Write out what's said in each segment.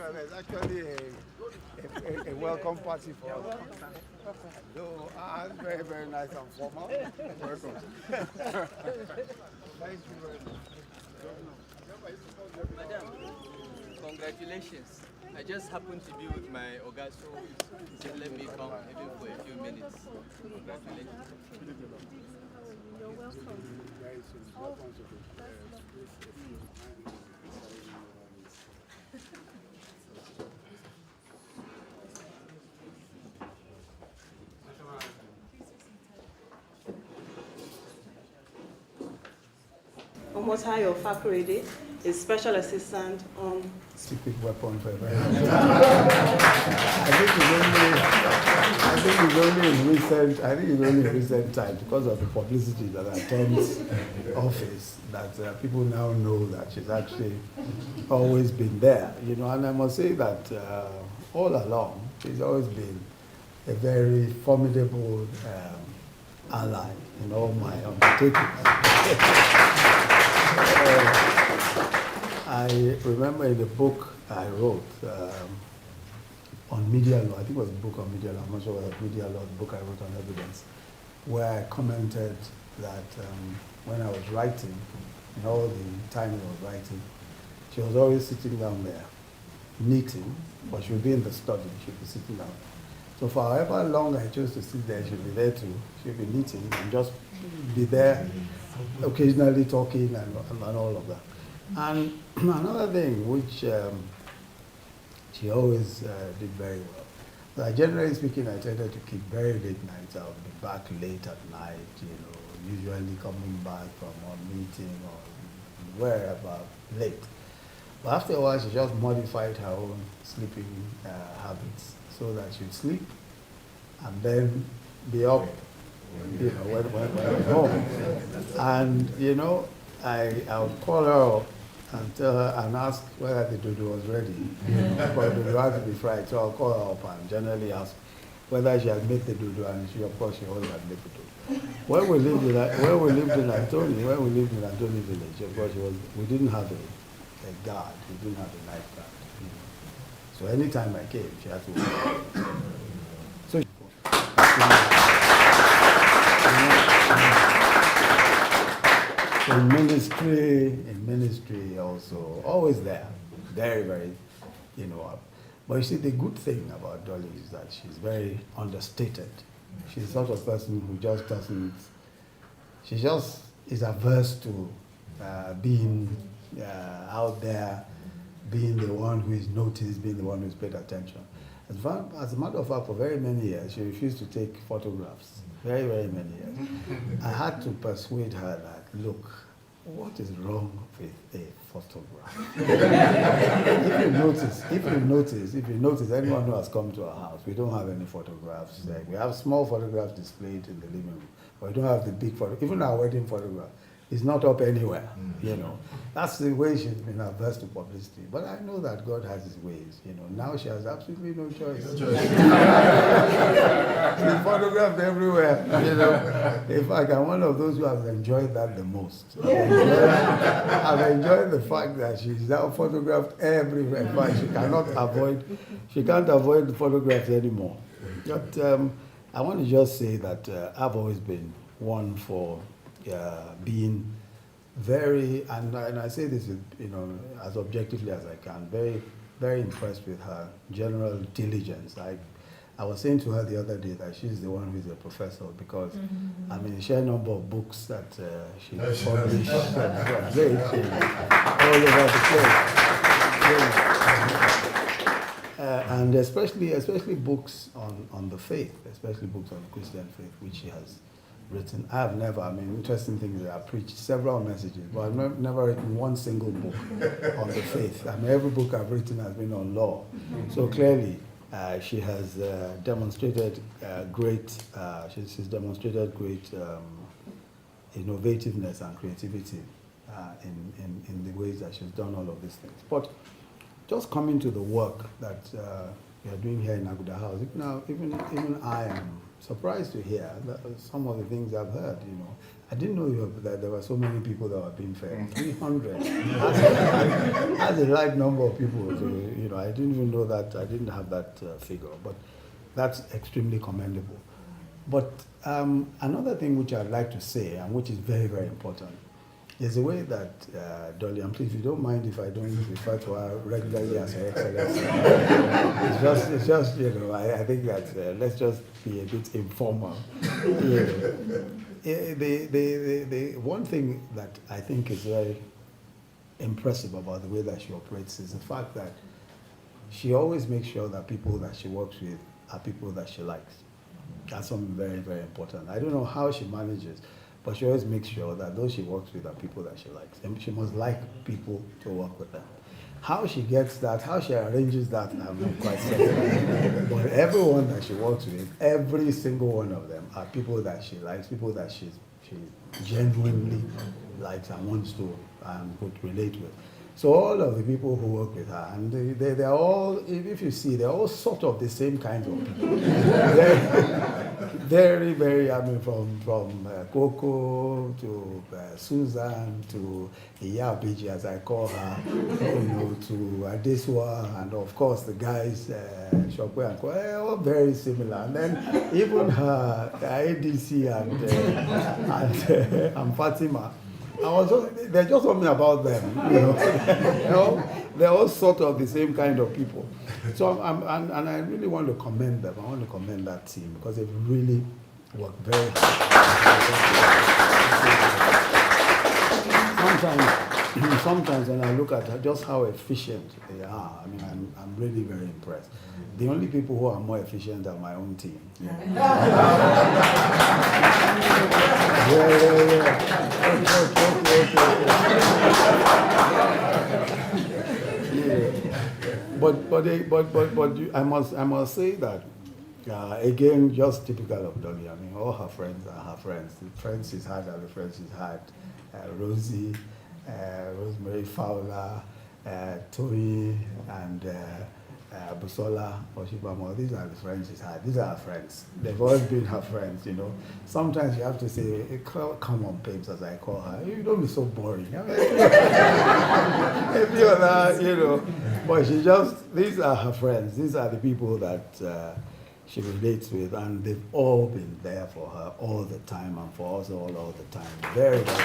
It's actually a welcome party for us. So, very, very nice and formal. Welcome. Thank you very much. Madam, congratulations. I just happened to be with my Oga, so he said let me come even for a few minutes. Congratulations. You're welcome. Omotayo Fakorede is Special Assistant on Secret weapon for everyone. I think it's only in recent times because of the publicity that attends office that people now know that she's actually always been there, you know. And I must say that all along she's always been a very formidable ally in all my undertakings. I remember in the book I wrote on media law, I think it was a book on media law, I'm not sure whether it was media law, the book I wrote on evidence, where I commented that when I was writing, and all the time I was writing, she was always sitting down there, knitting, but she would be in the study, she'd be sitting down. So for however long I chose to sit there, she'd be there too, she'd be knitting and just be there, occasionally talking and all of that. And another thing which she always did very well. So generally speaking, I tended to keep very late nights. I would be back late at night, you know, usually coming back from a meeting or wherever late. But after a while, she just modified her own sleeping habits so that she'd sleep and then be up, you know, when I'm home. And, you know, I would call her up and tell her and ask whether the dodo was ready. You know, but the dodo had to be fried, so I'll call her up and generally ask whether she had made the dodo, and she, of course, she always had made the dodo. When we lived in Antony village, of course, we didn't have a guard, we didn't have a night guard. You know. So anytime I came, she had to work. So in ministry also, always there, very, very, you know, up. But you see, the good thing about Dolly is that she's very understated. She's the sort of person who just doesn't, she just is averse to being out there, being the one who is noticed, being the one who's paid attention. As a matter of fact, for very many years, she refused to take photographs. Very, very many years. I had to persuade her that, look, what is wrong with a photograph? if you notice, anyone who has come to our house, we don't have any photographs. Like, we have small photographs displayed in the living room, but we don't have the big photo. Even our wedding photograph is not up anywhere, you know. That's the way she's been averse to publicity. But I know that God has his ways, you know. Now she has absolutely no choice. She's photographed everywhere, you know. In fact, I'm one of those who has enjoyed that the most. I've enjoyed the fact that she's now photographed everywhere. In fact, she can't avoid the photographs anymore. But I want to just say that I've always been one for being very, and I say this, you know, as objectively as I can, very, very impressed with her general diligence. I was saying to her the other day that she's the one who is a professor because, I mean, the sheer number of books that she published all over the place. And especially books on the faith, especially books on the Christian faith, which she has written. I have never, I mean, interesting things, I preached several messages, but I've never written one single book on the faith. I mean, every book I've written has been on law. So clearly, she has demonstrated she's demonstrated great innovativeness and creativity in the ways that she's done all of these things. But just coming to the work that we are doing here in Aguda House, even I am surprised to hear that some of the things I've heard, you know. I didn't know that there were so many people that were being fed. 300. That's the right number of people. So, I didn't even know that. I didn't have that figure. But that's extremely commendable. But another thing which I'd like to say, and which is very, very important, is the way that Dolly, and please, if you don't mind if I don't refer to her regularly as Her Excellency. it's just I think that let's just be a bit informal. The one thing that I think is very impressive about the way that she operates is the fact that she always makes sure that people that she works with are people that she likes. That's something very, very important. I don't know how she manages, but she always makes sure that those she works with are people that she likes. And she must like people to work with them. How she gets that, how she arranges that, I'm not quite certain. But everyone that she works with, every single one of them are people that she likes, people that she genuinely likes and wants to would relate with. So all of the people who work with her, and they're all, if you see, they're all sort of the same kinds of people. Very, very, from Coco to Susan to Iyabiji, as I call her, to Adeswa, and of course the guys, Shokwe and Ko, all very similar. And then even her ADC and Fatima. They're just talking about them, they're all sort of the same kind of people. So and I really want to commend them. I want to commend that team because they've really worked very hard. Sometimes when I look at just how efficient they are, I'm really very impressed. The only people who are more efficient are my own team. But I must say that again, just typical of Dolly. All her friends are her friends. The friends she's had are the friends she's had. Rosie, Rosemary Fowler, Tony, and Busola, Oshibamo. These are the friends she's had. These are her friends. They've always been her friends, Sometimes you have to say, hey, come on, babes, as I call her. You don't be so boring. But these are her friends. These are the people that she relates with, and they've all been there for her all the time, and for us all the time. Very, very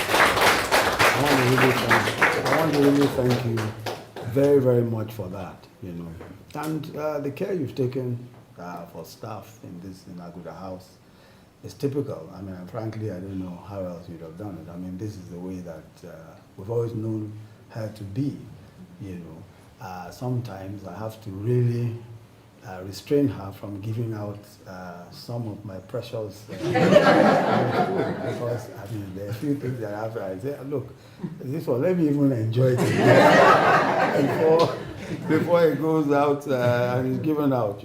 I want to really thank you very, very much for that, And the care you've taken for staff in Aguda House is typical. Frankly, I don't know how else you'd have done it. This is the way that we've always known her to be, Sometimes I have to really restrain her from giving out some of my precious because there are a few things that I say, look, this one, let me even enjoy it before it goes out and is given out,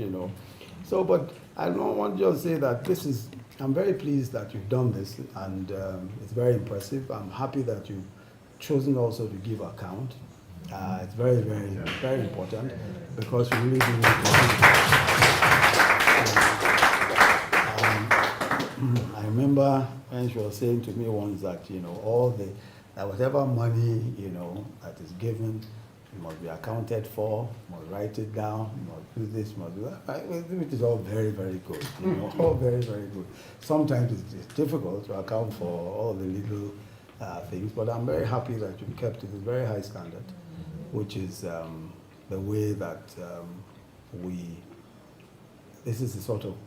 So, but I don't want to just say that I'm very pleased that you've done this, and it's very impressive. I'm happy that you've chosen also to give account. It's very, very, very important because you really do need to I remember when she was saying to me once that, that whatever money, that is given, must be accounted for, must write it down, must do this, must do that. It is all very, very good, all very, very good. Sometimes it's difficult to account for all the little things, but I'm very happy that you've kept it a very high standard, which is the way that this is the sort of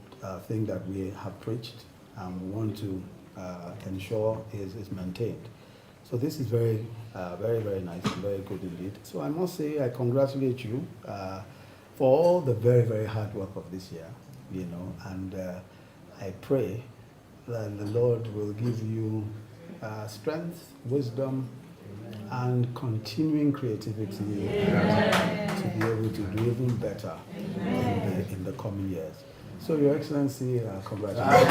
thing that we have preached and we want to ensure is maintained. So this is very, very, very nice and very good indeed. So I must say I congratulate you for all the very, very hard work of this year, and I pray that the Lord will give you strength, wisdom, and continuing creativity to be able to do even better in the coming years. So, Your Excellency, congratulations.